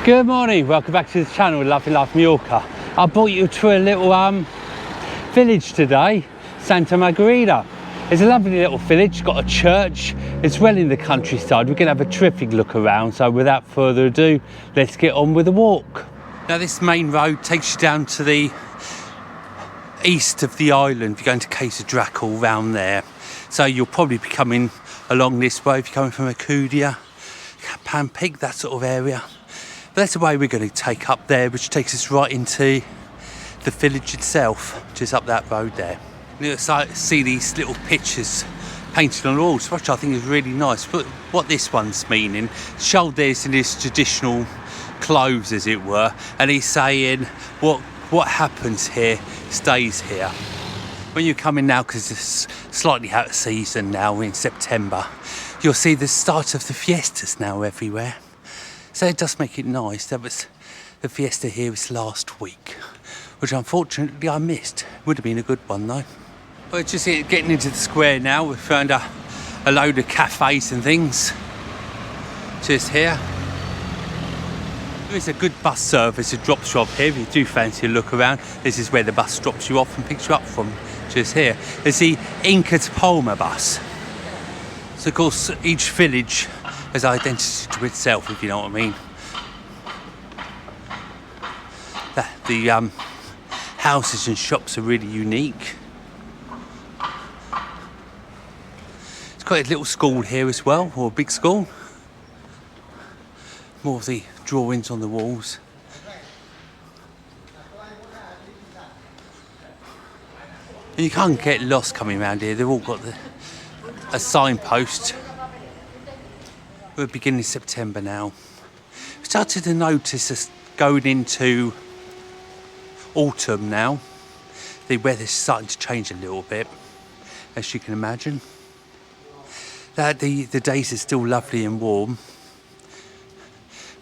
Good morning, welcome back to the channel, Lovely Life Mallorca. I brought you to a little village today, Santa Margarida. It's a lovely little village, got a church, it's well in the countryside. We're going to have a terrific look around, so without further ado, let's get on with the walk. Now this main road takes you down to the east of the island. You're going to Casa Dracal round there. So you'll probably be coming along this way if you're coming from Acudia, Panpig, that sort of area. But that's the way we're going to take up there, which takes us right into the village itself, just up that road there. You'll see these little pictures painted on the walls, which I think is really nice. But what this one's meaning, shouldered in his traditional clothes, as it were, and he's saying what happens here stays here. When you come in now, because it's slightly out of season now in September, you'll see the start of the fiestas now everywhere. So it does make it nice. That was the fiesta here was last week, which unfortunately I missed. Would have been a good one though. We're just getting into the square now. We've found a load of cafes and things just here. There's a good bus service, a drop shop here. If you do fancy a look around, this is where the bus drops you off and picks you up from, just here. There's the Inca to Palma bus. So of course each village has identity to itself, if you know what I mean. The houses and shops are really unique. It's quite a little school here as well, or a big school. More of the drawings on the walls. And you can't get lost coming around here. They've all got a signpost. We're beginning September now. Started to notice us going into autumn now. The weather's starting to change a little bit, as you can imagine. The days are still lovely and warm,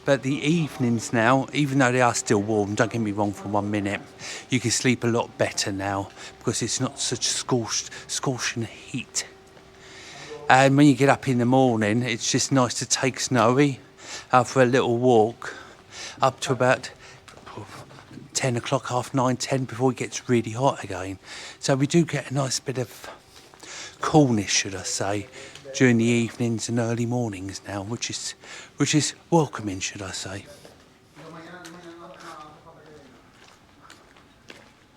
but the evenings now, even though they are still warm, don't get me wrong for 1 minute, you can sleep a lot better now because it's not such scorching heat. And when you get up in the morning, it's just nice to take Snowy out for a little walk up to about 10 o'clock, 9:30, 10 before it gets really hot again. So we do get a nice bit of coolness, should I say, during the evenings and early mornings now, which is welcoming, should I say.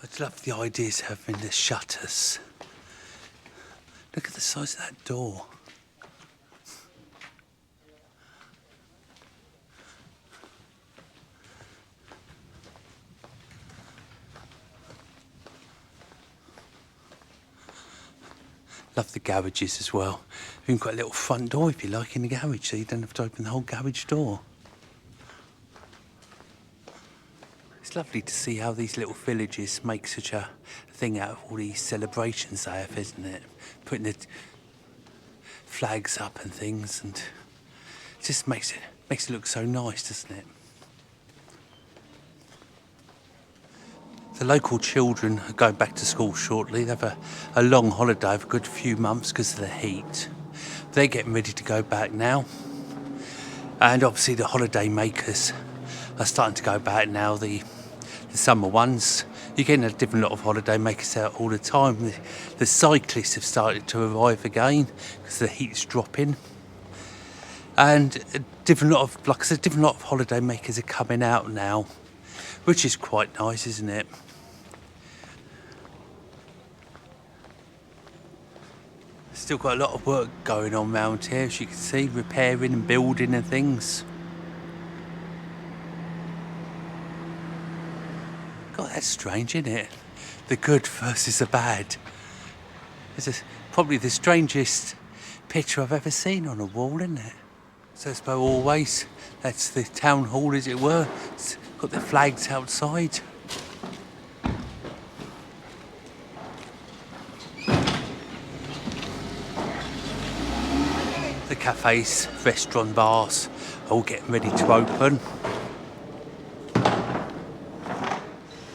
I just love the ideas of having the shutters. Look at the size of that door. Love the garages as well. You've got a little front door if you like in the garage, so you don't have to open the whole garage door. It's lovely to see how these little villages make such a thing out of all these celebrations they have, isn't it? Putting the flags up and things, and it just makes it look so nice, doesn't it? The local children are going back to school shortly. They have a long holiday of a good few months because of the heat. They're getting ready to go back now. And obviously the holiday makers are starting to go back now, the summer ones. You're getting a different lot of holiday makers out all the time. The cyclists have started to arrive again because the heat's dropping. And a different lot of holiday makers are coming out now, which is quite nice, isn't it? Still got a lot of work going on around here, as you can see, repairing and building and things. God, that's strange, isn't it? The good versus the bad. It's probably the strangest picture I've ever seen on a wall, isn't it? So it's Alleyways. That's the town hall, as it were. It's got the flags outside. The cafes, restaurant, bars, all getting ready to open.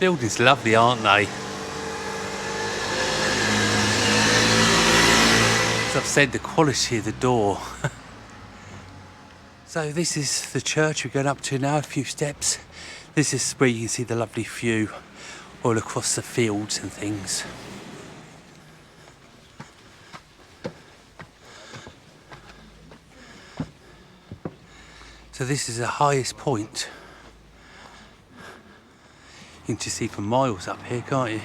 Buildings lovely, aren't they? As I've said, the quality of the door So this is the church we're going up to now, a few steps. This is where you can see the lovely view all across the fields and things. So this is the highest point. You can just see for miles up here, can't you?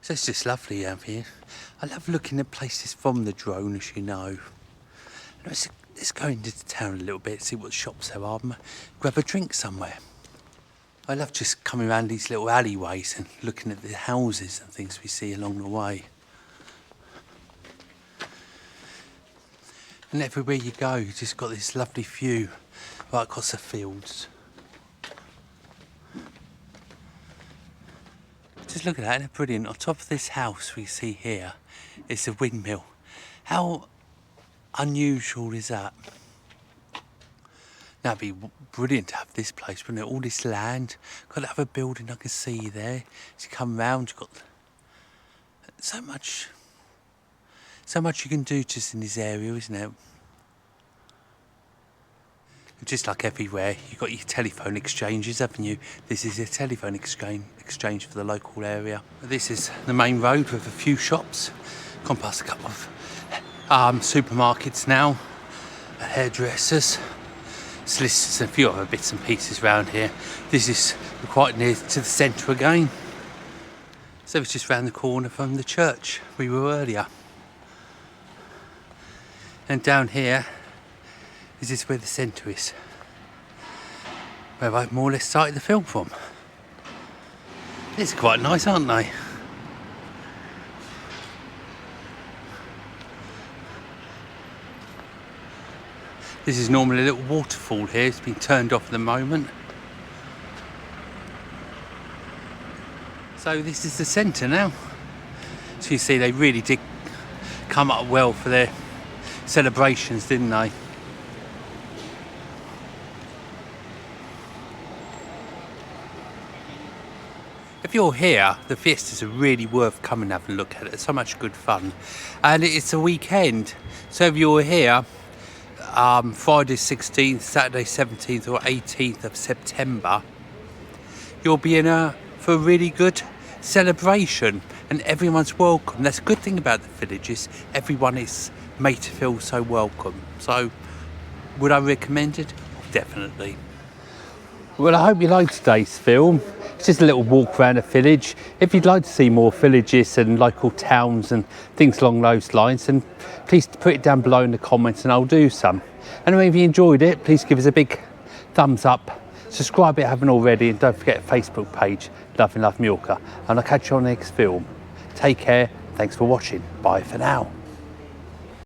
So it's just lovely out here. I love looking at places from the drone, as you know. Let's go into the town a little bit, see what shops there are, and grab a drink somewhere. I love just coming around these little alleyways and looking at the houses and things we see along the way. And everywhere you go, you just got this lovely view right across the fields. Just look at that, isn't it brilliant? On top of this house we see here is a windmill. How unusual is that? Now it'd be brilliant to have this place, wouldn't it? All this land, got to have a building I can see there. As you come round, you've got so much you can do just in this area, isn't it? Just like everywhere, you've got your telephone exchanges, haven't you? This is a telephone exchange for the local area. This is the main road with a few shops. Gone past a couple of supermarkets now, hairdressers, solicitors, and a few other bits and pieces around here. This is quite near to the centre again. So it's just round the corner from the church we were earlier. And down here, this is where the centre is, where I've more or less started the film from. These are quite nice, aren't they? This is normally a little waterfall here. It's been turned off at the moment. So this is the centre now. So you see they really did come up well for their celebrations, didn't they? If you're here, the Fiestas are really worth coming and having a look at. It's so much good fun. And it's a weekend. So if you're here, Friday 16th, Saturday 17th or 18th of September, you'll be in for a really good celebration, and everyone's welcome. That's a good thing about the village, is everyone is made to feel so welcome. So would I recommend it? Definitely. Well, I hope you liked today's film. It's just a little walk around the village. If you'd like to see more villages and local towns and things along those lines, then please put it down below in the comments and I'll do some. Anyway, if you enjoyed it, please give us a big thumbs up. Subscribe if you haven't already, and don't forget the Facebook page, Love and Love Mallorca. And I'll catch you on the next film. Take care. Thanks for watching. Bye for now.